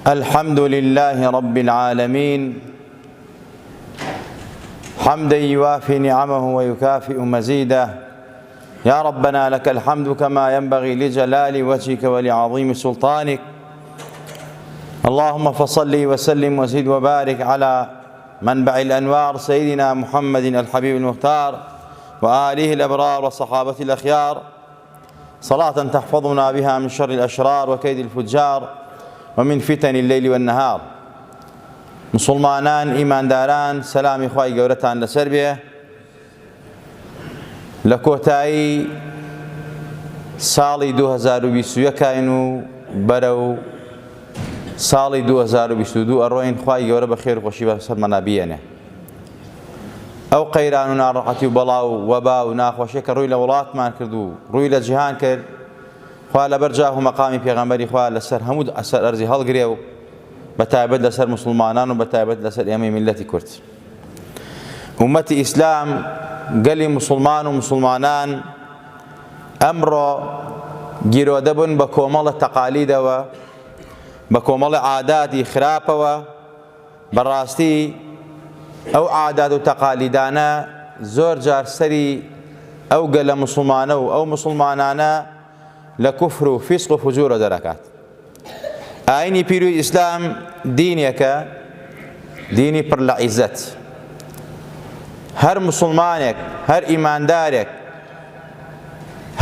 الحمد لله رب العالمين حمدا يوافي نعمه ويكافئ مزيده. يا ربنا لك الحمد كما ينبغي لجلال وجهك ولعظيم سلطانك. اللهم فصل وسلم وزد وبارك على منبع الأنوار سيدنا محمد الحبيب المختار وآله الأبرار والصحابة الأخيار، صلاة تحفظنا بها من شر الأشرار وكيد الفجار ومن فتن الليل والنهار. مسلمانان ئیمانداران، سەلامی خوای گەورەتان لەسەر بێ. لە کۆتایی ساڵی 2021 و بەرەو ساڵی 2022 ئەڕۆین. خوای گەورە بە خێر و خۆشی بەسەرمانە بێنێ. ئەو قەیران و ناڕەحەتی و بەڵاو و وەبا و ناخۆشیە کە ڕووی لە وڵاتمان کرد و ڕووی لە جیهان کرد، خوا لەبەر جاه و مەقامی پێغەمبەری خوا لەسەر هەموو ئەسەر ئەرزی هەڵگرێ و بەتایبەت لەسەر مسلمانان و بەتایبەت لەسەر ئێمەی میلەتی کورد. ئومەتی ئیسلام، گەلی مسلمان و مسلمانان ئەمڕۆ گیرۆدە بوون بە کۆمەڵە تەقالیدەوە، بە کۆمەڵی عاداتی خراپەوە. بەڕاستی ئەو عادات و تەقالیدانە زۆر جار سەری ئەو گەلە مسلمانە و ئەو مسلمانانە لە کوفر و فیسق و فجورە دەرەکات. ئاینی پیرۆی ئیسلام دینێکە، دینی پڕ لە عیزەت. هەر مسلمانێک، هەر ئیماندارێک،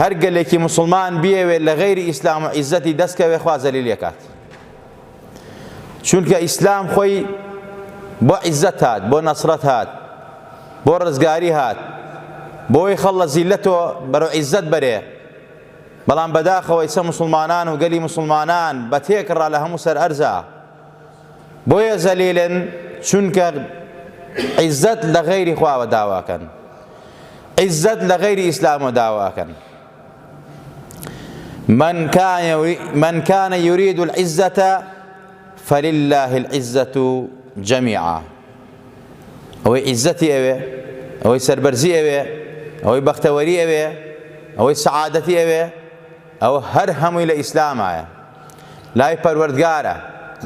هەر گەلێکی مسلمان بیەوێت لە غەیری ئیسلام و عیزەتی دەستکەوێ، خوا زەلیل ئەکات. چونکە ئیسلام خۆی بۆ عیزەت هات، بۆ نەسرەت هات، بۆ ڕزگاری هات، بۆی خەڵ لە زیلەتەوە بەرەو عیزەت بەرێ. بەڵام بەداخەوە ئێستا مسلمانان و گەلی مسلمانان بە تێکڕا لە هەموو سەر ئەرزە. بۆیە زەلیلن، چونکە عیزەت لە غەیری خواوە داواکەن، عیزەت لە غەیری ئیسلامەوە داواکەن. من كان يريد العزة فلله العزة جميعا. ئەوەی عیزەتی ئەوێ، ئەوەی سەربەرزی ئەوێ، ئەوەی بەختەوەری ئەوێ، ئەوەی سەعادەتی ئەوێ، ئەوە هەر هەمووی لە ئیسلامایە، لای پەروەردگارە،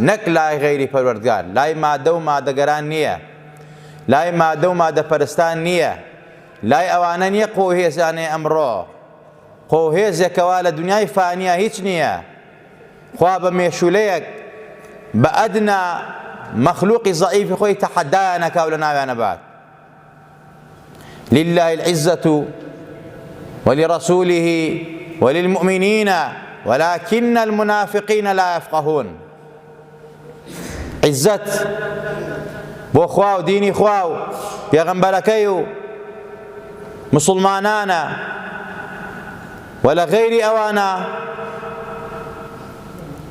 نەک لای غەیری پەروەردگار. لای مادە و مادەگەران نییە، لای مادە و مادەپەرستان نییە، لای ئەوانە نییە قۆهێزانێ. ئەمڕۆ قۆهێزێکەوە لە دنیای فانیە هیچ نییە. خوا بە مێشولەیەک بە ئەدنا مەخلوقی زەعیفی خۆی تەحەدایان نەکا و لە ناویانە بات. لله العزة ولرسوله وللمؤمنين ولكن المنافقين لا يفقهون. عزت بۆ خوا و دینی خوا و پێغەمبەرەکەی و مسلمانانە و لە غەیری ئەوانە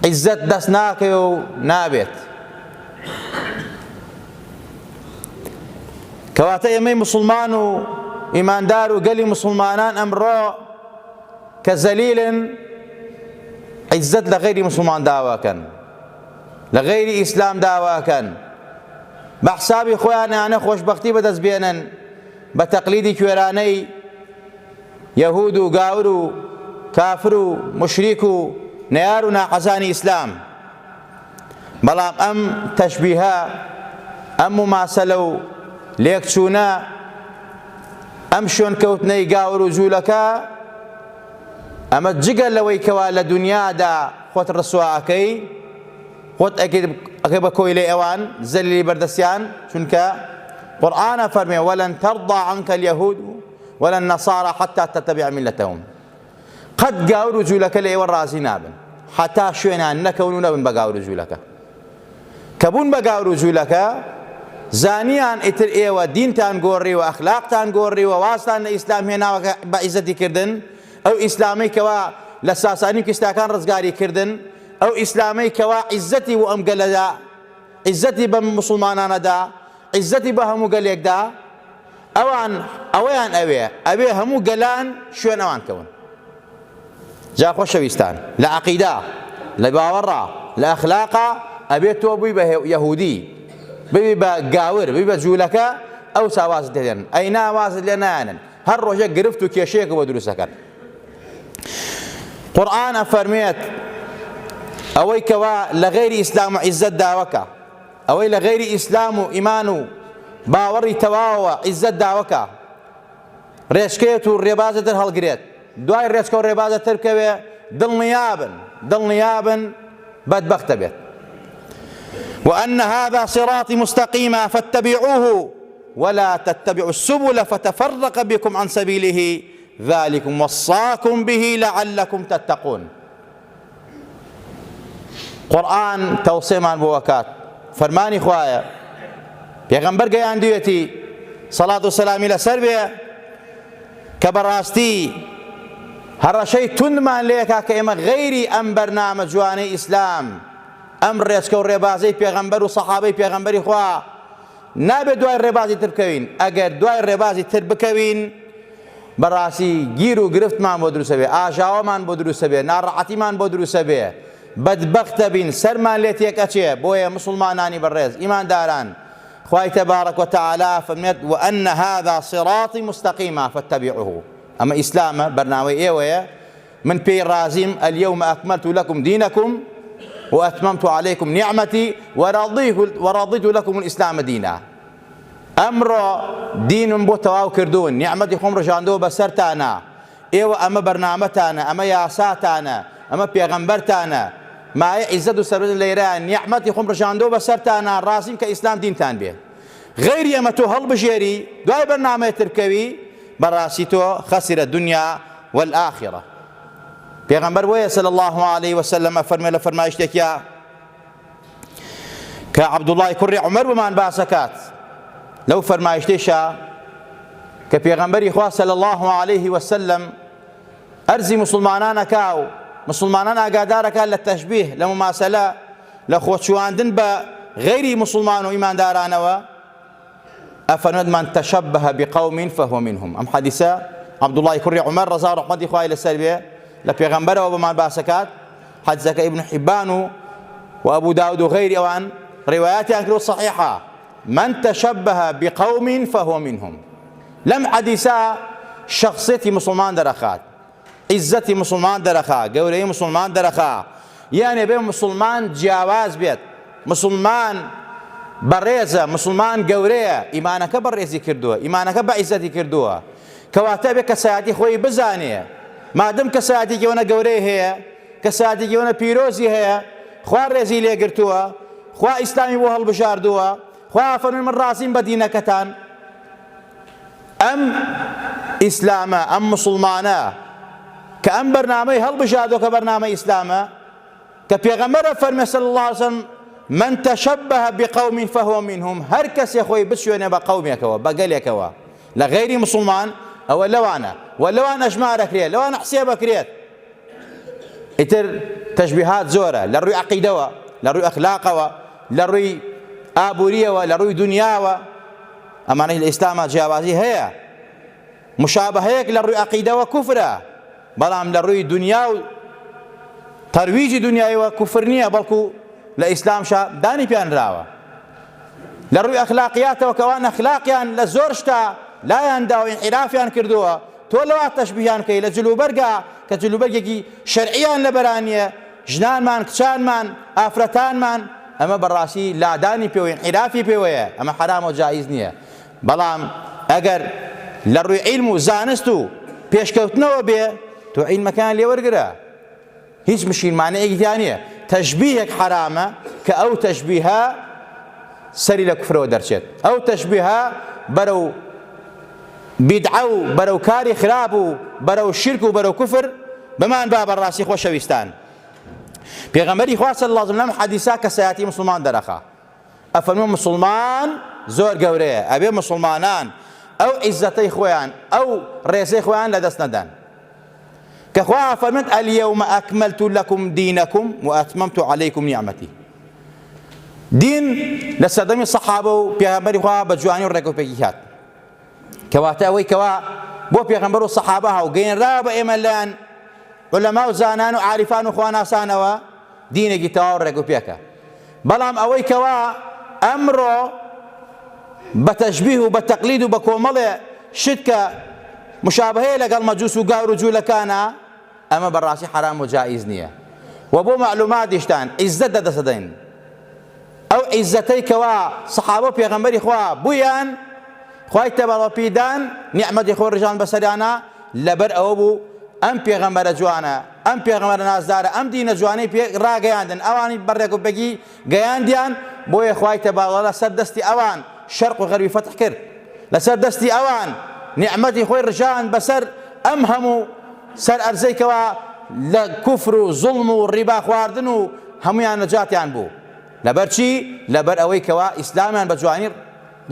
عزت دەست ناکەوێ و نابێت. کەواتە ئێمەی مسلمان و ئیماندار و گەلی مسلمانان ئەمڕۆ کە زەلیلن، عیزەت لە غەیری مسلمان داواکەن، لە غەیری ئیسلام داواکەن، بە حسابی خۆیان یانە خۆشبەختی بەدەست بێنن بە تەقلیدی کوێرانەی یەهود و گاور و کافر و مشریک و نەیار و ناحەزانی ئیسلام. بەڵام ئەم تەشبیهە، ئەم مماسەلە و لێکچوونە، ئەم شوێنکەوتنەی گاور و جوولەکە، ئەمە جگە لەوەی کەوا لە دنیادا خۆت ڕسواکەی، خۆت ئەکەی بە کۆی لێ ئەوان زەلیلی بەردەستیان. چونکە قورئانە فەرمێ وەلەن تەرضا عنکە اليهود ولا النصارى حتى تتبع ملتهم. قەت گاور و جوولەکە لە ئێوە ڕازی نابن، حتا شوێنیان نەکەون و نەبن بە گاور و جوولەکە. کە بوون بە گاور و جوولەکە، زانیان ئیتر ئێوە دینتان گۆڕیوە، ئەخلاقتان گۆڕیوە، واستان لە ئیسلام هێناوە بە عیزەتی کردن. ئەو ئیسلامی کەوا لە ساسانی و کستاکان ڕزگاری کردن، ئەو ئیسلامی کەوا عیزەتی و ئەم گەلەدا، عیزەتی بە مسلمانانەدا، عیزەتی بە هەموو گەلێکدا، ئەوەیان ئەوێ هەموو گەلان شوێن ئەوان کەون. جا خۆشەویستان، لە عەقیدا، لە باوەڕا، لە ئەخلاقا ئەبێت تۆ بووی بە یەهودی، ببی بە گاور، ببی بە جوولەکە، ئەو ساوازت لێدێن. ئەی ناوازت لێ نایەنن، هەر ڕۆژێ گرفت و کێشەیەک بۆ دروستەکەن. قورئانە فەرمێت ئەوەی کەوا لە غەیری ئیسلام و عیزەت داوەکە، ئەوەی لە غەیری ئیسلام و ئیمان و باوەڕی تەواوە عیزەت داوەکە، ڕێچکەیەت و ڕێبازەتر هەڵگرێت، دوای ڕێچکە و ڕێبازەتر بکەوێ، دڵنیابن بەدبەختە بێت. وأن هذا صراطي مستقيما فاتبعوه ولا تتبعوا السبل فتفرق بكم عن سبيله ذلكم وصاكم به لعلكم تتقون. قورآن تەوسێمان بۆ ئەکات، فەرمانی خوایە، پێغەمبەر گەیاندوێتی سەڵات و سەلامی لەسەر بێ کە بەڕاستی هەڕەشەی توندمان لێکا کە ئێمە غەیری ئەم بەرنامە جوانەی ئیسلام، ئەم ڕێچکە و ڕێبازەی پێغەمبەر و سەحابەی پێغەمبەری خوا نابێت دوای ڕێبازی تر بکەوین. ئەگەر دوای ڕێبازی تر بکەوین بەڕاستی گیر و گرفتمان بۆ دروستە بێ، ئاژاوەمان بۆ دروستە بێ، ناڕەحەتیمان بۆ دروستە بێ، بەدبەختە بین، سەرمان لێ تێکەچێ. بۆیە مسلمانانی بەڕێز ئیمانداران، خوای تەبارەک وتەعالا فەرمێت وأن هذا صراطي مستقيما فاتبعوه. ئەمە ئیسلامە، بەرنامەی ئێوەیە، من پێی رازیم. اليوم أكملت لكم دينكم وأتممت عليكم نعمتي ورضيت لكم الإسلام دينا. ئەمڕۆ دینم بۆ تەواو کردوون، نیعمەتی خۆم ڕژاندەوە بەسەرتانە، ئێوە ئەمە بەرنامەتانە، ئەمە یاساتانە، ئەمە پێغەمبەرتانە، مایە عیزەت و سەربەرز لەیران، نیعمەتی خۆم ڕژاندەوە بەسەرتانە، ڕازیم کە ئیسلام دینتان بێ. غەیری ئەمە تۆ هەڵبژێری دوای بەرنامەیە تر بکەوی، بەڕاستی تۆ خەسیرە دنیا والآخرە. پێغەمبەر وەیە صلی الله عليه وسلم ئەفەرمێ لە فەرمایشتێکیا کە عەبدوڵڵای کوڕی عومەر بمان باسەکات، لەو فەرمایشتێشە کە پێغەمبەری خوا صلی الله عليه وسلم ئەرزی مسلمانانەکا و مسلمانان ئاگادارەکات لە تەشبیه، لە مماسەلە، لە خۆچواندن بە غەیری مسلمان و ئیماندارانەوە، ئەفەرمێت من تەشەبەه بقەوم فهو منهم. ئەم حەدیسە عەبدوڵڵای کوڕی عومەر ڕەزا و ڕەحمەتی خوای لەسەر بێ لە پێغەمبەرەوە بمان باسەکات، حەدیسەکە ئیبن حیبان و ئەبوو داود و غەیری ئەوان ڕێوایەتیان کردووە صەحیحە، من تشبه بقوم فهو منهم. لم حديثا شخصيتي مسلمان درخات، عزتي مسلمان درخا، قولي مسلمان درخا، يعني بين مسلمان جواز بيت، مسلمان بريزة، مسلمان قورية، إيمانك بريزي كردوه، إيمانك بعزتي كردوه، كواتبك كسادي خوي بزانية، ما دم كسادي جوانا قوريه هي، كسادي جوانا بيروزي هي، خوار ريزي لي قرتوها، خوا إسلامي بوها البشاردوها، خوا فەرمێ من ڕازیم بە دینەکەتان. ئەم ئیسلامە، ئەم مسلمانە کە ئەم بەرنامەی هەڵبژاردووە کە بەرنامەی ئیسلامە، کە پێغەمبەرە فەرمێ صلی الله عليه وسلم من تشبه بقوم فهو منهم، هەر کەسێ خۆی بچوێنێ بە قەومێکەوە، بە گەلێکەوە لە غەیری مسلمان، ئەوە لەوانە، و لەوان ئەژمارەکرێت، لەوان حسێبەکرێت. ئیتر تەشبیهات زۆرە، لە ڕووی عەقیدەوە، لە ڕووی ئەخلاقەوە، لە ڕووی ئابووریەوە، لە ڕووی دنیاوە، ئەمانەی لە ئیسلامە جیاوازی هەیە. مشابهەیەک لە ڕووی عەقیدەوە کوفرە، بەڵام لە ڕووی دنیا و تەرویجی دنیایەوە کوفر نییە، بەڵکو لە ئیسلامشا دانی پیانراوە. لە ڕووی ئەخلاقیاتەوە کە ئەوان ئەخلاقیان لە زۆر شتا لایاندا و ئینحرافیان کردووە، تۆ لەوا تەشبیهیان کەی لە جلوبەرگا کە جلوبەرگێکی شەرعیان لەبەرانیە، ژنانمان، کچانمان، ئافرەتانمان، ئەمە بەڕاستی لادانی پێوە، ئینحرافی پێوەیە، ئەمە حرام و جایز نییە. بەڵام ئەگەر لە ڕووی عیلم و زانست و پێشکەوتنەوە بێ، تۆ عیلمەکان لێ وەرگرە، هیچ مشکلمانەیەکی تیان نییە. تەشبیهێک حرامە کە ئەو تەشبیهە سەری لە کوفرەوە دەرچێت، ئەو تەشبیهە بەرەو بیدعە و بەرەو کاری خراپ و بەرەو شرک و بەرەو کوفر بمان با بەڕاستی خۆشەویستان. پێغەمبەری خوا صلی الله علیه و سلم حەدیثا کەسایەتی مسلمان دەرەخا، ئەفەرمێ مسلمان زۆر گەورەیە، ئەبێ مسلمانان ئەو عیزەتەی خۆیان، ئەو ڕێزەی خۆیان لەدەست نەدەن، کە خوا ئەفەرمێت اليوم أكملت لكم دينكم وأتممت عليكم نعمتي. دین لە سەردەمی سەحابە و پێغەمبەری خوا بە جوانی و ڕێکەوپێکی هات، کەواتە ئەوەی کەوا بۆ پێغەمبەر و سەحابە هەڵگەیەنراوە بە ئێمە لایەن عولەما و زانان و عارفان و خواناسانەوە، دینێکی تەواو ڕێکەوپێکە. بەڵام ئەوەی کەوا ئەمڕۆ بە تەشبیه و بە تەقلید و بە کۆمەڵێ شت کە مشابهەیە لەگەڵ مەجووس و گاور و جوولەکانە، ئەمە بەڕاستی حرام و جائیز نییە. وبو معلوماتشتان عزت دەدەسەدەین ئەو عیزەتەی کەوا سەحابە پێغەمبەری خوا بوویان خوای تەبارەک پێدان نیعمەتی خۆی ڕژان بەسەریانە لەبەر ئەوە بوو ئەم پێغەمبەرە جوانە ئەم پێغەمبەرە نازدارە ئەم دینە جوانەی پێ ڕاگەیاندن ئەوانی بەڕێک و بەگی گەیاندیان بۆیە خوای تەبارەک لەسەر دەستی ئەوان شەرق و غەربی فەتح کرد لەسەر دەستی ئەوان نیعمەتی خۆی ڕژان بەسەر ئەم هەموو سەر ئەرزەیکەوە لە کوفر و زوڵم و ڕیبا خواردن و هەمویان نەجاتیان بوو لەبەر چی؟ لەبەر ئەوەی کەوا ئیسلامیان بە جوانی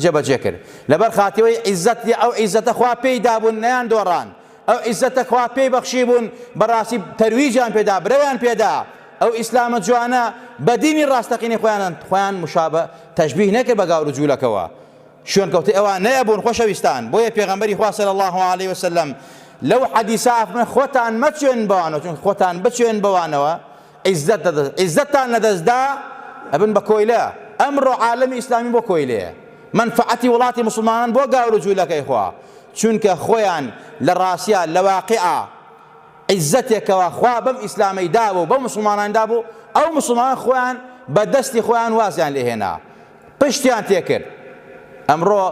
جێبەجێ کرد لەبەر خاتیەوەی عیزەتی ئەو عیزەتە خوا پێی دابوون نەیان دۆڕان ئەو عیزەتە خوا پێی بەخشی بوون بەڕاستی تەرویجیان پێدا برەویان پێدا ئەو ئیسلامە جوانە بە دینی ڕاستەقینەی خۆیان مشابە تەشبیه نەکرد بە گاور و جوولەکەوە شوێن کەوتەی ئەوان نەیەبوون خۆشەویستان بۆیە پێغەمبەری خوا صلی الله علیه وسلم لەو حەدیسە ئەفەرمێ خۆتان مەچێن بەوانەوە چونکە خۆتان بچێن بەوانەوە عیزەتتان لەدەستدا ئەبن بە کۆیلە ئەمڕۆ عالەمی ئیسلامی بۆ کۆیلەیە منفعەتی وڵاتی مسلمانان بۆ گاور و جوولەکەی خوا چونکە خۆیان لە ڕاستیە لە واقعە عیزەتێکەوە خوا بەم ئیسلامەی دابوو بەم مسلمانان دابوو ئەو مسلمانان خۆیان بە دەستی خۆیان وازیان لێهێنا پشتیان تێکرد ئەمڕۆ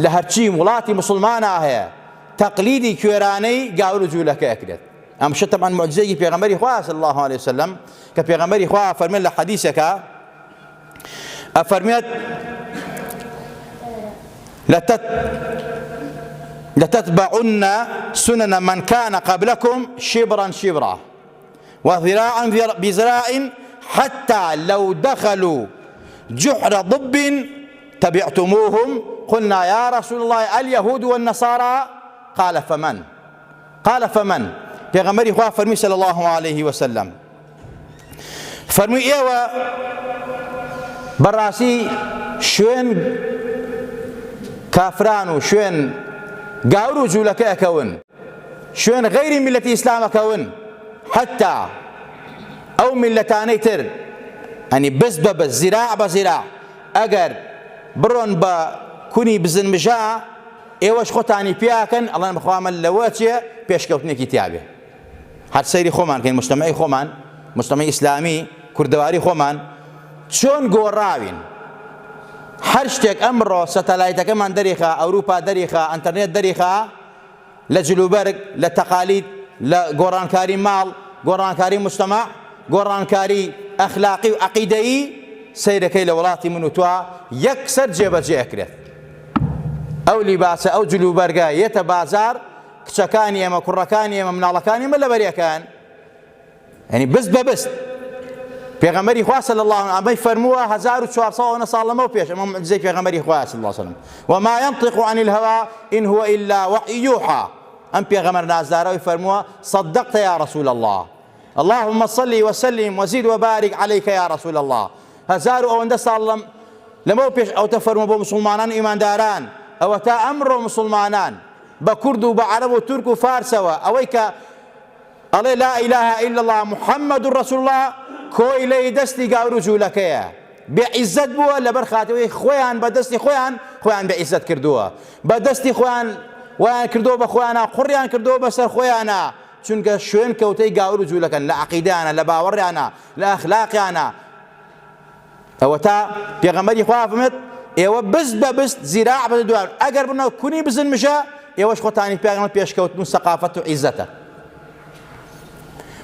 لە هەرچی وڵاتی مسلمانە هەیە تەقلیدی کوێرانەی گاور و جوولەکە ئەکرێت ئەم شت تەمان معجزەیەکی پێغەمبەری خوا صلی الله علیه وسلم کە پێغەمبەری خوا فەرمێت لە حەدیثێکە ئەفەرمێت لتتبعن سنن من كان قبلكم شبرا شبرا وذراعا بذراع حتى لو دخلوا جحر ضب تبعتموهم قلنا يا رسول الله اليهود والنصارى قال فمن پێغەمبەری خوا فەرمی صلی الله عليه وسلم فەرمی ئێوە بەڕاستی شوێن کافران و شوێن گاور و جوولەکە ئەکەون شوێن غەیری میلەتی ئیسلام ئەکەون حتا ئەو میلەتانەی تر ئەنی بەس بە بەس زیراع بە زیراع ئەگەر بڕۆن بە کونی بزنمژە ئێوەش خۆتانی پیاکەن ئەڵێن بخوامە لەوە چیە پێشکەوتنێکی تیاگە هەر سەیری خۆمان کەین مجتەمەی خۆمان مجتەمەی ئیسلامی کوردەواری خۆمان چۆن گۆڕاوین هەر شتێک ئەمڕۆ سەتەلایتەکەمان دەریخە ئەوروپا دەریخە ئەنتەرنێت دەریخە لە جلوبەرگ لە تەقالید لە گۆڕانکاری ماڵ گۆڕانکاری مجتەمە گۆڕانکاری ئەخلاقی و عەقیدەیی سەیرەکەی لە وڵاتی من و توا یەکسەر جێبەجێ ئەکرێت ئەو لیباسە ئەو جلوبەرگە یێتە بازار کچەکانی ئێمە کوڕەکانی ئێمە مناڵەکانی ئێمە لەبەریەکان یعنی بست بە بست پێغەمبەری خوا صلی الله علیه و ئەمەی فەرمووە 1400 ساڵ لەمەوە پێش ئەمە معجزەی پێغەمبەری خوا صلی الله علیه وسلم وما ينطق عن الهوى إن هو إلا وحي يوحى ئەم پێغەمبەر نازدارەوەی فەرمووە صدقت يا رسول الله اللهم صل وسلم وزد وبارك عليك يا رسول الله 1000 ساڵ لەمەوە پێش ئەوتە فەرمووە بۆ مسلمانان ئیمانداران ئەوە تا ئەمڕۆ مسلمانان بە کورد و بە عەرەب و تورک و فارسەوە ئەوەی کە ئەڵێ لا إله إلا الله محمد رسول الله کۆیلەی دەستی گاور و جوولەکەیە بێعیزەت بووە لەبەر خاتەوەی خۆیان بە دەستی خۆیان بێعیزەت کردووە بە دەستی خۆیان وایان کردووە بە خۆیانە قوڕیان کردووە بەسەر خۆیانە چونکە شوێن کەوتەی گاور و جوولەکەن لە عەقیدەیانە لە باوەڕیانە لە ئەخلاقیانە ئەوە تا پێغەمبەری خوا فەرمێت ئێوە بست بە بست زیراع بە دوان ئەگەر بنەوە کونی بزنمژە ئێوەش خۆتانی پێغەمبەر پێشکەوتن و سەقافەت و عیزەتە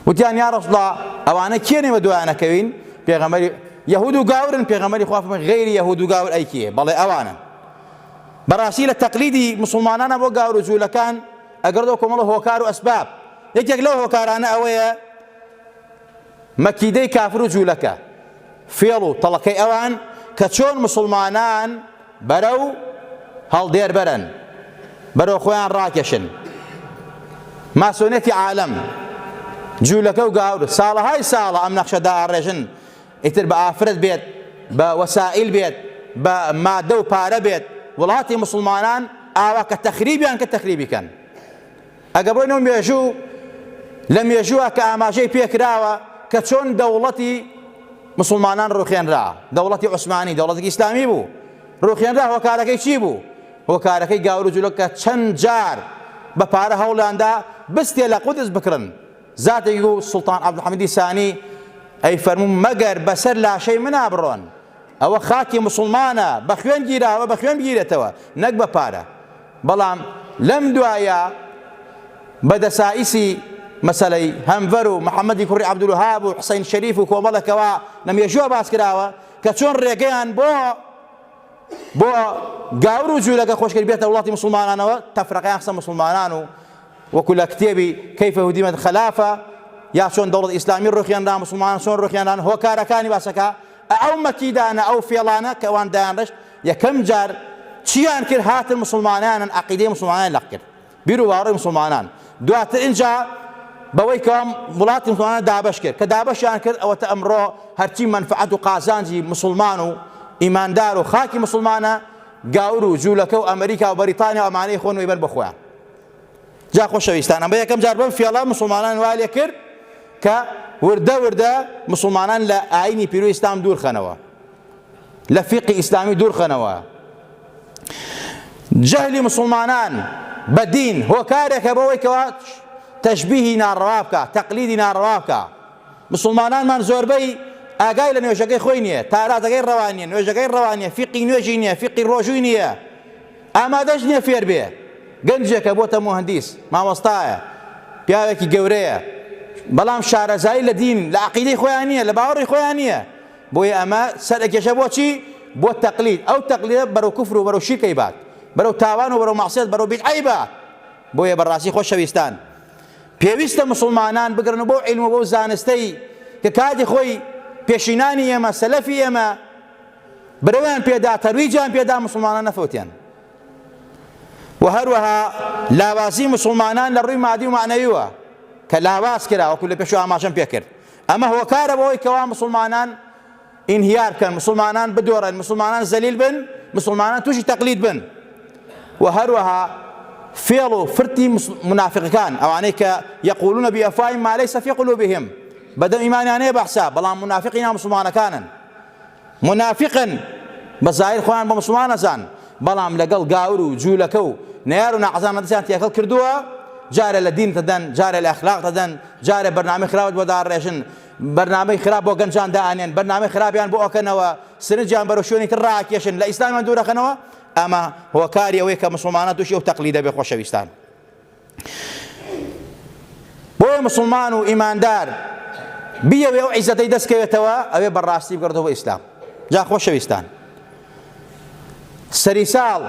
وتیان یا رسول الله ئەوانە کێنێ بە دوایانەکەوین پێغەمبەری یەهود و گاورن پێغەمبەری خوا فەرمێت غەیری یەهود و گاور ئەی کێ بەڵێ ئەوانن بەڕاستی لە تەقلیدی مسلمانانە بۆ گاور و جوولەکان ئەگەردەوە کۆمەڵە هۆکار و ئەسباب یەکێک لەو هۆکارانە ئەوەیە مەکیدەی کافر و جوولەکە فێڵ و تەڵەکەی ئەوان کە چۆن مسلمانان بەرەو هەڵدێر بەرن بەرەو خۆیان ڕاکێشن ماسۆنێتی عالەم جوولەکە و گاور ساڵەهای ساڵە ئەم نەخشەدا ئاڕێژن ئیتر بە ئافرەت بێت بە وەسائل بێت بە مادە و پارە بێت وڵاتی مسلمانان ئاوا کە تەخریبیان کە تەخریبیکەن ئەگە بۆینەوە مێژوو لە مێژووە کە ئاماژەی پێکراوە کە چۆن دەوڵەتی مسلمانان ڕوخێنرا دەوڵەتی عوسمانی دەوڵەتێکی ئیسلامی بوو ڕوخێنرا هۆکارەکەی چی بوو هۆکارەکەی گاور و جوولەکە چەند جار بە پارە هەوڵیاندا بستێ لە قودس بکڕن زاتێکی و سوڵتان عەبدولحەمیدی سانی ئەی فەرموو مەگەر بەسەر لاشەی منا بڕۆن، ئەوە خاکی مسلمانە، بە خوێن گیراوە بە خوێن بگیرێتەوە نەک بە پارە. بەڵام لەم دوایە بەدەسائیسی مەسەلەی هەمڤەر و محەممەدی کوڕی عەبدولوهاب و حوسەین شەریف و کۆمەڵێکەوە لە مێژووە باس کراوە کە چۆن ڕێگەیان بۆ گاور و جوولەکە خۆشکردی بێتە وڵاتی مسلمانانەوە، تەفرەقەیان خستە مسلمانان و وەکو لە کتێبی کەیفە هودیمەت خەلافە یا چۆن دەوڵەت ئیسلامی ڕوخیاندان مسلمانان چۆن ڕوخیاندان هۆکارەکانی باسەکە ئەو مەکیدانە ئەو فێڵانە کە ئەوان دایانڕشت یەکەم جار چیان کرد هاتن مسلمانانن عەقیدەی مسلمانان لەق کرد بیر و باوەڕی مسلمانان. دواتر اینجا بەوەی کەوا وڵاتی مسلمانان دابەش کرد کە دابەشیان کرد ئەوەتە ئەمڕۆ هەرچی منفعەت و قازانجی مسلمان و ئیماندار و خاکی مسلمانە گاور و جوولەکە و ئەمریکا و بەریتانیا و ئەمانەی خۆن وەیبەر بە خۆیان. جا خۆشەویستان ئەمە یەکەم جار بەم فێڵە مسلمانان وا لێ کرد کە وردە وردە مسلمانان لە ئاینی پیرۆی ئیسلام دوورخەنەوە، لە فیقی ئیسلامی دوورخەنەوە. جەهلی مسلمانان بە دین هۆکارێکە بەوەی کەوا تەشبیهی ناڕەوا بکە، تەقلیدی ناڕەوا بکە. مسلمانانمان زۆربەی ئاگای لە نوێژەکەی خۆی نییە، تاراتەکەی ڕەوا نییە، نوێژەکەی ڕەوا نییە، فیقی نوێژی نییە، فیقی ڕۆژووی نییە، ئامادەش نییە فێر بێ. گەنجێکە بۆتە مۆهەندیس مامۆستایە پیاوێکی گەورەیە، بەڵام شارەزایی لە دین لە عەقیدەی خۆیان نییە، لە باوەڕی خۆیان نییە. بۆیە ئەمە سەرئەکێشە بۆچی؟ بۆ تەقلید. ئەو تەقلیدە بەرەو کوفر و بەرەو شیرکەی بات، بەرەو تاوان و بەرەو مەعسیەت بەرەو بیدعەی بات. بۆیە بەڕاستی خۆشەویستان پێویستە مسلمانان بگرن بۆ عیلم و بۆ زانستەی کە کاتی خۆی پێشینانی ئێمە سەلەفی ئێمە برەویان پێدا تەرویجیان پێدا مسلمانان نەفەوتیان. و هەروەها لاوازی مسلمانان لە ڕووی مادی و معنەویوە کە لاواز کرا وەکو لە پێشوو ئاماژەم پێ کرد. ئەمە هۆکارە بەوەی کەوا مسلمانان ئینهیار بکەن، مسلمانان بدۆڕن، مسلمانان زەلیل بن، مسلمانان تووشی تەقلید بن. و هەروەها فێڵ و فرتی منافقەکان ئەوانەی کە یەقولونە بئەفواهیم ما لەیسە فی قولوبهم بەدەم ئیمانیانەیە بەحسا بەڵام منافقینە مسلمانەکانن، منافقن بە زاهیر خۆیان بە مسلمان نەزان بەڵام لەگەڵ گاور و جوولەکە و نەیار و ناعەزان نەدەستیان تێکەڵ کردووە، جارە لە دین دەدەن، جارە لە ئەخلاق دەدەن، جارە بەرنامەی خراپت بۆ داڕێژن، بەرنامەی خراپ بۆ گەنجان دائەنێن، بەرنامەی خراپیان بۆ ئەکەنەوە، سرنجیان بەرەو شوێنی تر ڕاکێشن، لە ئیسلامیان دوورەخەنەوە. ئەمە هۆکاری ئەوەیە کە مسلمانان تووشی ئەو تەقلیدە بێ. خۆشەویستان بۆیە مسلمان و ئیماندار بیەوێ ئەو عیزەتەی دەستکەوێتەوە ئەوێ بەڕاستی بگەڕێتەوە بە ئیسلام. جا خۆشەویستان سەری ساڵ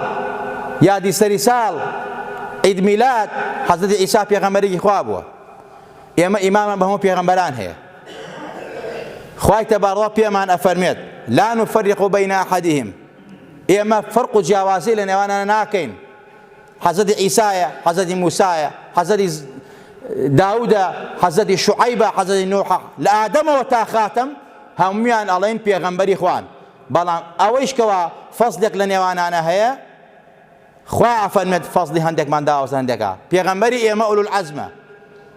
یادی سەری ساڵ عید میلاد حەزرەتی عیسا پێغەمبەرێکی خوا بووە. ئێمە ئیمامان بە هەموو پێغەمبەران هەیە. خوای تەبارەکە پێمان ئەفەرمێت لا نفرق بین ئەحەدیهم، ئێمە فەرق و جیاوازی لە نێوانیان ناکەین. حەزرەتی عیسایە، حەزرەتی موسایە، حەزرەتی داودە، حەزرەتی شوعەیبە، حەزرەتی نوحە، لە ئادەمەوە تا خاتەم هەموویان ئەڵێن پێغەمبەری خوان. بەڵام ئەوەیش کەوا فەزلێک لە نێوانانە هەیە خوا ئەفەرمێت فەزلی هەندێکمان داوەز هەندێکە. پێغەمبەری ئێمە ئولول عەزمە،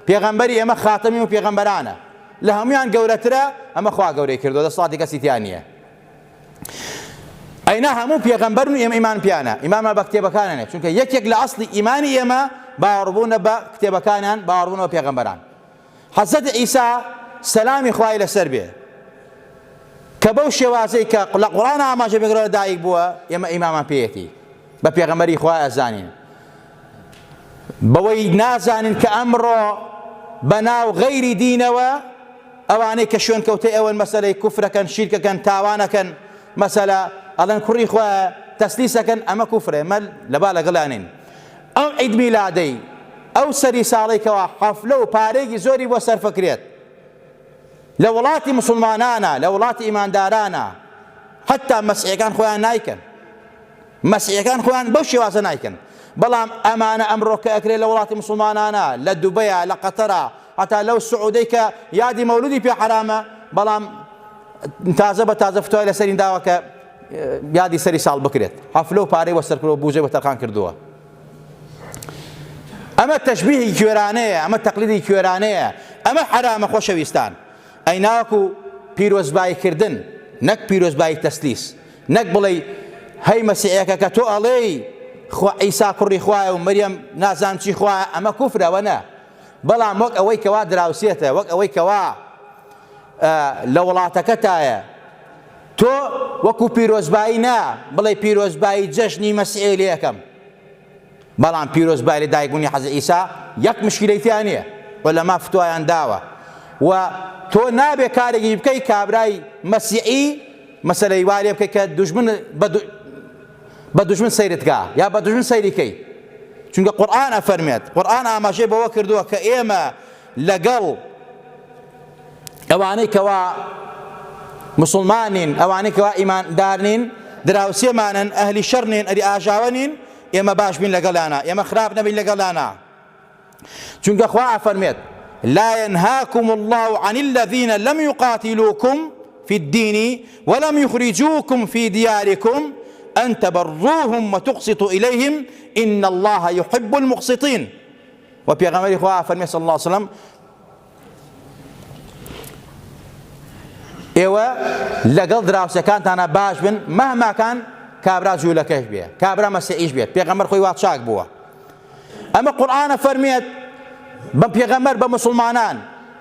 پێغەمبەری ئێمە خاتەمی و پێغەمبەرانە، لە هەموویان گەورەترە، ئەمە خوا گەورەی کردووە، دەسەڵاتی کەسی تیان نییە. ئەینا هەموو پێغەمبەرن و ئێمە ئیمان پیانە، ئیمانمان بە کتێبەکانانێ، چونکە یەکێک لە ئەسڵی ئیمانی ئێمە باوەڕبوونە بە کتێبەکانیان، باوەڕبوونەوە پێغەمبەران. حەزرەتی عیسا سەلامی خوای لەسەر بێ کە بەو شێوازەی کە لە قورئان ئاماژە بێکرا دایک بووە ئێمە ئیمانمان پێیەتی بە پێغەمبەری خوای ئەزانین. بەوەی نازانین کە ئەمڕۆ بەناو غەیری دینەوە ئەوانەی کە شوێن کەوتەی ئەوەن مەسەلەی کوفرەکەن، شیرکەکەن، تاوانەکەن، مەسەلە ئەڵێن کوڕی خوایە، تەسلیسەکەن، ئەمە کوفرە، ئێمە لەبا لەگەڵیانین. ئەو عید میلادەی ئەو سەری ساڵی کەوا حەفلە و پارێکی زۆری بۆ سەرفەکرێت لە وڵاتی مسلمانانە، لە وڵاتی ئیماندارانە، حتا مەسیحیەکان خۆیان نایکەن، مەسیحیەکان خۆیان بەو شێوازە نایکەن. بەڵام ئەمانە ئەمڕۆ کە ئەکرێت لە وڵاتی مسلمانانە، لە دوبەیە، لە قەتەرە، حتا لەو سعودەی کە یادی مەولودی پێ حرامە، بەڵام تازە بە تازە فتوای لەسەری داوە کە یادی سەری ساڵ بکرێت، حەفلە و پارەی وەسەر کردووە، بوجەی بەتەرخان کردووە. ئەمە تەشبیهی کوێرانەیە، ئەمە تەقلیدی کوێرانەیە، ئەمە حرامە. خۆشەویستان ئەی ناوەکو پیرۆزباییکردن، نەک پیرۆزبایی تەسلیس، نەک بڵێ هەی مەسیحیەکە کە تۆ ئەڵێی عیسا کوڕی خوایە و مەریەم نازانم چی خوایە، ئەمە کوفرەوە نە. بەڵام وەک ئەوەی کەوا دراوسێتە، وەک ئەوەی کەوا لە وڵاتەکەتایە تۆ وەکو پیرۆزبایی نا بڵێ پیرۆزبایی جەژنی مەسیحی لێ یەکەم، بەڵام پیرۆزبایی لە دایکبوونی حەزرەتی ئیسا یەک مشکلەی تیا نییە، عولەما فتوایان داوە و تۆ نابێ کارێکی بکەی کابرای مەسیحی مەسەلەی وا لێ بکەی کە بە دوژمن سەیرت کا یا بە دوژمن سەیریکەی، چونکە قورئان ئەفەرمێت، قورئان ئاماژەی بەوە کردووە کە ئێمە لەگەڵ ئەوانەی کەوا مسلمانین، ئەوانەی کەوا ئیماندارنین، دراوسێمانن، ئەهلی شەڕ نین، ئەهلی ئاژاوە نین، ئێمە باش بین لەگەڵیانە، ئێمە خراپ نەبین لەگەڵیانە، چونکە خوا ئەفەرمێت لا ينهاكم الله عن الذين لم يقاتلوكم في الدين ولم يخرجوكم في دياركم أن تبروهم وتقسطوا إليهم إن الله يحب المقسطين. وبيغمبر إخوة فرمي صلى الله عليه وسلم ئێوە لەگەڵ دراوسەکانتانە باش بن مەهما کان کابرا جوولەکەش بێ، کابرا مەسیحیش بێت، پێغەمبەر خۆی وا چاک بووە. ئەمە قورئانە فەرمێت بە پێغەمبەر بە مسلمانان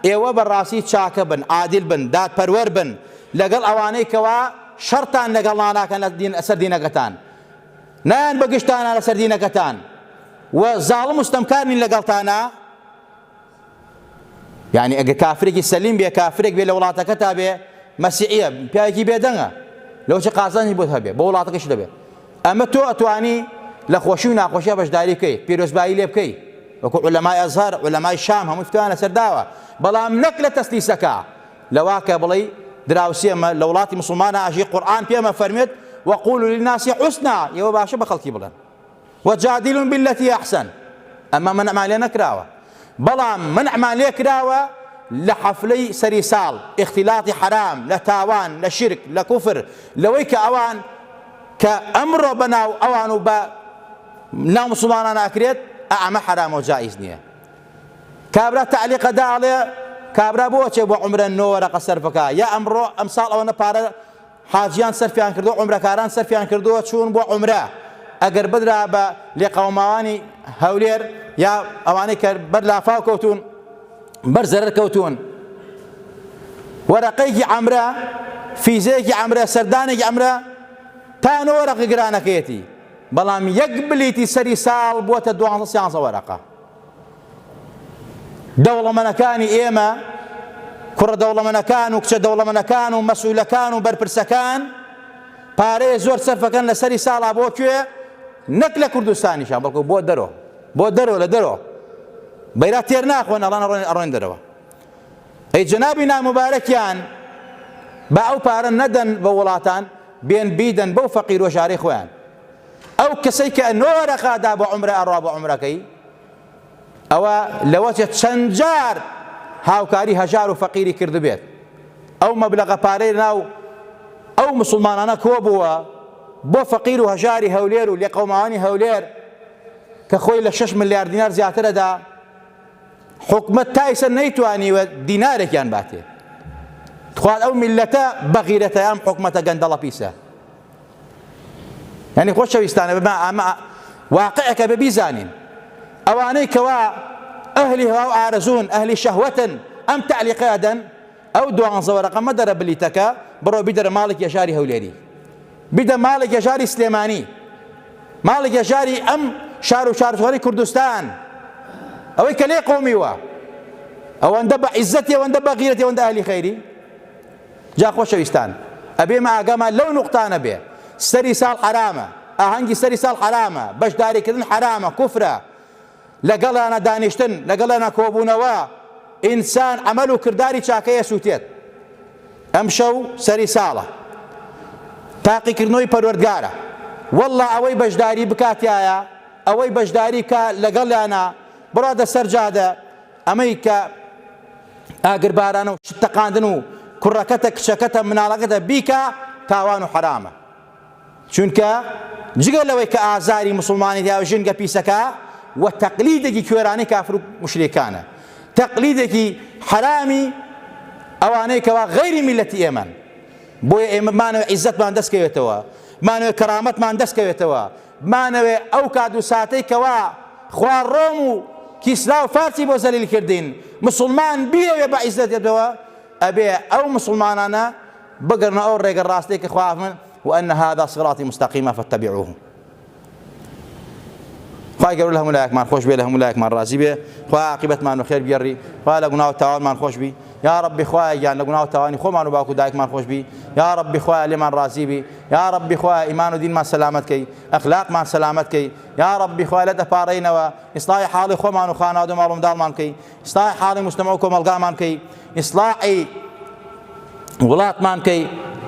ئێوە بەڕاستی چاکە بن، عادل بن، دادپەروەر بن لەگەڵ ئەوانەی کەوا شەڕتان لەگەڵ ناکەن لەسەر دینەکەتان، نایان بەگشتانە لەسەر دینەکەتان و زاڵم مستەمکارنین لەگەڵتانە. یعنی ئەگە کافرێکی سەلیم بێ، کافرێک بێ لە وڵاتەکەتا بێ مەسیحیە، پیاوێکی بێدەنگە لەوچە قازانجی بۆت هەبێ بۆ وڵاتەکەش دەبێت، ئەمە تۆ ئەتوانی لە خۆشی و ناخۆشیە بەشداری بکەیت، پیرۆزبایی لێ بکەیت، وەکو عولەمای ئەزهەر، عولەمای شام هەمووی فتوایان لەسەر داوە، بەڵام نەک لە تەسلیسەکە لەواکە بڵێ دراوسێمە لە وڵاتی مسلمانە ئاژی قورئان پێمە فەرمێت وەقولوا للناس حوسنا، ئێوە باشە بە خەڵکی بڵێن، وجادلوا بالتي أحسن، ئەمە منعمان لێ نەکراوە، بەڵام منعمان لێ کراوە لە حەفلەی سەری ساڵ، اختیلاتی حرام، لە تاوان، لە شرک، لە کوفر، لەوەی کە ئەوان کە ئەمڕۆ بەناو ئەوان و بە ناو مسلمانان ئاکرێت، ئەمە حرام و جائز نییە. کابرا تعلیقە داڵێ کابرا بۆچێ بۆ عومرە 9 وەرەقە سەرفەکە، یا ئەمڕۆ ئەمساڵ ئەوەنە پارە حاجیان سەرفیان کردو، عومرەکاران سەرفیان کردووە چوون بۆ عومرە، ئەگەر بدرا بە لێقەوماوانی هەولێر یا ئەوانەی کە بەر لافاو کەوتون بەر زەرەر کەوتون، وەرەقەیەکی عەمرە، فیزەیەکی عەمرە، سەردانێکی عەمرە تا 9 وەرەقی گرانەکەیەتی، بەڵام یەک بلیتی سەری ساڵ بووەتە 12 وەرەقە. دەوڵەمەندەکانی ئێمە، کوڕە دەوڵەمەندەکان و کچە دەوڵەمەندەکان و مەسئوولەکان و بەرپرسەکان پارەیە زۆر سەرفەکەن لە سەری ساڵا بۆ کوێ؟ نەک لە کوردستانیشان، بەڵکو بۆ دەرەوە، بۆ دەرەوە، لە دەرەوە بەیرا تێر ناخۆن، ئەڵان ئەڕۆین دەرەوە. ئەی جەنابی نامبارەکیان بە ئەو پارە نەدەن بە وڵاتان، بێن بیدەن بەو فەقیر و ژارەی خۆیان. ئەو کەسەی کە 9 وەرەقەدا بۆ عومرە ئەڕوا بۆ عومرەکەی، ئەوە لەوەچە چەند جار هاوکاری هەژار و فەقیری کردبێت، ئەو مەبلەغە پارەی ناو ئەو مسلمانانە کۆ بووە بۆ فەقیر و هەژاری هەولێر و لێقەوماوانی هەولێر کە خۆی لە 6 ملیار دینار زیاترەدا، حکومەت تایسە نەیتوانیوە دینارێکیان باتێ، خواد ئەو میلەتە بەغیرەتە ئەم حکومەتە گەندەڵە پیسە. یعنی خۆشەویستانە بما ئەمە واقعەکە ببیزانین، ئەوانەی کەوا ئەهلی هەوا ئارەزوون، ئەهلی شەهوەتن، ئەم تعلیقەدەن، ئەو 12 وەرەقە مەدەرە بلیتەکە بڕۆ بیدەرە ماڵێک یەژاری هەولێری، بیدە ماڵێک یەژاری سلێمانی، ماڵێک یەژاری ئەم شار و شارچواری کوردستان، ئەوەی کە لێ قۆمیوە، ئەوەندە بە عیزەتی، ئەوەندە بە غیرەتی، ئەوەندە ئەهلی خەیری. جا خۆشەویستان ئەبێمە ئاگامان لەو نوقتانە بێ، سەری ساڵ حرامە، ئاهەنگی سەری ساڵ حرامە، بەشداریکردن حرامە، کوفرە، لەگەڵیانە دانیشتن، لەگەڵیانە کۆبوونەوە، ئینسان عەمەل و کرداری چاکەیە سووتێت. ئەم شەو سەری ساڵە، تاقیکردنەوەی پەروەردگارە، وەڵڵا ئەوەی بەشداری بکاتیایە، ئەوەی بەشداری کە لەگەڵیانە بڕادە سەرجادە، ئەمەی کە ئاگربارانە و شتەقاندن و کوڕەکەتە کچەکەتە مناڵەکەتە بیکە، تاوان و حرامە. چونکە جگە لەوەی کە ئازاری مسلمانی یا ژنگە پیسەکە و تەقلیدێکی کوێرانی کافر و مشریکانە، تەقلیدێکی حرامی ئەوانەی کەوا غەیری میلەتی ئێمەن، بۆیە ئێمە مانەوێ عیزەتمان دەستکەوێتەوە، مانەوێ کەرامەتمان دەستکەوێتەوە، مانەوێ ئەو کات و ساتەی کەوا خوارڕۆم و کیسرا و فارسی بۆ زەلیل کردین، مسلمان بیەوێ بە عیزەتێتەوە، أبي أو مسلماننا بقرنا أو رجل راستيك خواف من وأن هذا صراطي مستقيما فاتبعوه. خواهی گەورە لە هەموو لایەکمان خۆش بێ، لە هەموو لایەکمان ڕازی بێ، خوا عاقبەتمان و خێر بگێڕی، خوا لە گوناو و تاوانمان خۆش بی، یا ربی خوایە گیان لە گوناو و تاوانی خۆمان و باوکو دایکمان خۆش بی، یا ربی خوایە لێمان ڕازی بی، یا ربی خوایە ئیمان و دینمان سەلامەت کەی، ئەخلاقمان سەلامەت کەی، یا ربی خوایە لە دەپارڕینەوە ئیسلاحی حاڵی خۆمان و خانەوادە و ماڵ و منداڵمان کەی، ئیسلاحی حاڵی مجتەمە و کۆمەلگامان کەی، ئیسلاحی وڵاتمان کەی،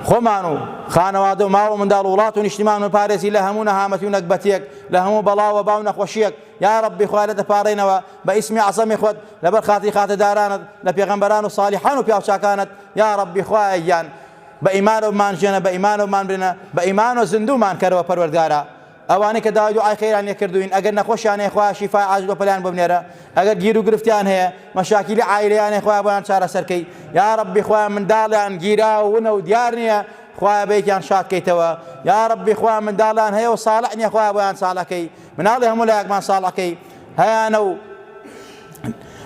خۆمان و خانەوادە و ماڵ و منداڵ و وڵات و نیشتیمان و پارێزی لە هەموو نەهامەتی و نەکبەتێک، لە هەموو بەڵاو و باو نەخۆشیەک، یا ربی خوایە لە دەپارڕینەوە بە ئیسمی عەزەمی خۆت لەبەر خاتری خاتەدارانت لە پێغەمبەران و ساڵحان و پیاوچاکانت، یا ربی خوایە گیان بە ئیمانەوەمان ژێنە، بە ئیمانەوەمان برنە، بە ئیمان و زیندوومان کەرەوە پەروەردگارە. ئەوانەی کە داوای دوعای خەیران لێ کردوین ئەگەر نەخۆشیان هەیە خوایە شیفای عاجل و پەلیان ببنێرە، ئەگەر گیر و گرفتیان هەیە مەشاکیلی عایلەیان هەیە خوایە بۆیان چارەسەرکەی، یا ربی خوایە منداڵیان گیرا و ونە و دیار نییە خوایە بەیەکیان شادکەیتەوە، یا ربی خوایە منداڵیان هەیە و ساڵح نییە خوایە بۆیان ساڵحکەی، مناڵی هەموو لایەکمان ساڵحکەی، هەیانە و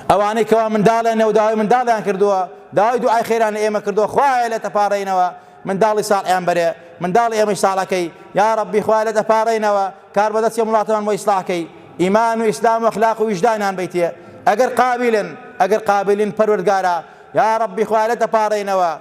ئەوانەی کەوا منداڵیان و داوای منداڵیان کردووە، داوای دوعای خەیران ئێمە کردووە، خوایە لە دەپارڕینەوە منداڵی ساڵحیان بەرێ، منداڵی ئێمەش ساڵحکەی، یا ربی خوایە لە دەپارڕینەوە کار بەدەستی وڵاتمان بۆ ئیسلاحکەی، ئیمان و ئیسلام و ئەخلاق و ویجدانیان بیتێ، ئەگەر قابلن پەروەردگارە، یا ربی خوایە لە دەپارڕینەوە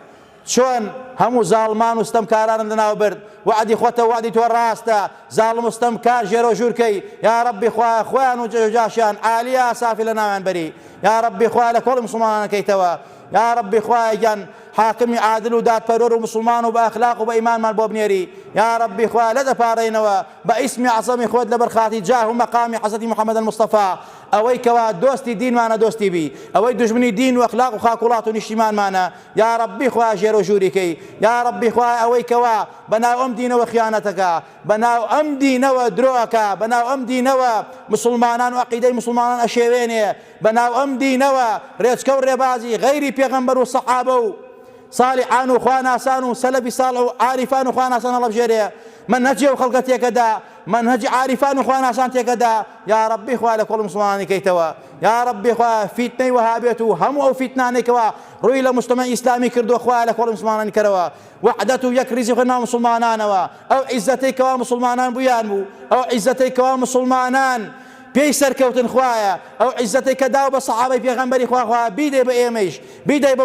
چۆن هەموو زاڵمان و ستەمکارانم لەناو برد، وعدی خۆتە وعدی تۆ ڕاستە، زاڵم و ستەمکار ژێرە و ژوورکەی، یا ربی خوایە خۆیان و جێژاشیان عالیە سافی لە ناویان بەری، یا ربی خوایە لە کۆڵی موسڵمانەکەیتەوە، یا ربی خوایە گیان حاکمی عادل و دادپەروەر و مسلمان و بە ئەخلاق و بە ئیمانمان بۆ بنێری، یا ربی خوایە لە دەپارڕینەوە بە ئیسمی عەزەمی خۆت لەبەر خاتی جاه و مەقامی حەزرەتی محەممەد الموستەفا، ئەوەی کەوا دۆستی دینمانە دۆستی بی، ئەوەی دژمنی دین و ئەخلاق و خاکوڵات و نیشتیمانمانە، یا ربی خوایە ژێر و ژووریکەی، یا ربی خوایە ئەوەی کەوا بەناو ئەم دینەوە خیانەتەکە، بەناو ئەم دینەوە درۆەکە، بەناو ئەم دینەوە مسلمانان و عەقیدەی مسلمانان ئەشێوێنێ، بەناو ئەم دینەوە ڕێچکە و ڕێبازی غەیری پێغەمبەر و سەحابە و صالحان و خواناسان و سەلەفی ساڵح و عارفان و خواناسان هەڵەبژێرێ، منهەجی ئەو خەڵکە تێکەدا، منهەجی عارفان و خواناسان تێکەدا، یا ربی خوایە لە کۆڵی مسلمانانی کەیتەوە، یا ربی خوایە فیتنەی وەهابێت و هەموو ئەو فیتنانێکەوە ڕووی لە مجتەمەعی ئیسلامی کردووە خوایە لە کۆڵی مسلمانانی کەرەوە، وحدەت و یەکریزی خۆی ناو مسلمانانەوە، ئەو عیزەتەی کەوا مسلمانان بویان بوو، ئەو عیزەتەی کەوا مسلمانان پێی سەرکەوتن خوایە، ئەو عیزەتەی کە داو بە سەحابەی پێغەمبەری خوا بیدەی بە ئێمەیش، بیدەی بە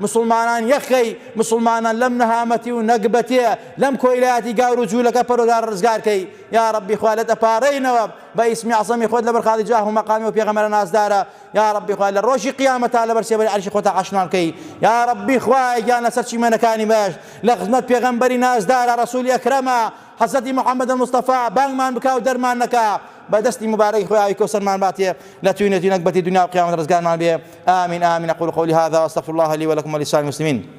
مسلمانان یەخەی، مسلمانان لەم نەهامەتی و نەکبەتێ لەم کۆیلایەتی گاور و جوولەکە پەروەردگار ڕزگارکەی، یا ربی خوایە لە دەپارڕینەوە بە ئیسمی عەزەمی خۆت لەبەر خاتی جاه و مەقامی و پێغەمبەرە نازدارە، یا ربی خوایە لە ڕۆژی قیامەتا لەبەر سێبەری عەرشی خۆتە عاشنانکەی، یا ربی خوایە گیان لەسەر چیمەنەکانی باش لە خزمەت پێغەمبەری نازدارە ڕەسوولی ئەکرەمە حەزرەتی محەممەد الموستەفا بانگمان بکا و دەرمان نەکا، بەدەستی مبارەکی خۆی ئاوی کەوسەرمان باتێ لە توێنێتی نەکبەتی دنیا و قیامەت ڕزگارمان بێ. آمین آمین. أقول قولي هذا وأستغفر الله لي ولكم ولسائر المسلمين.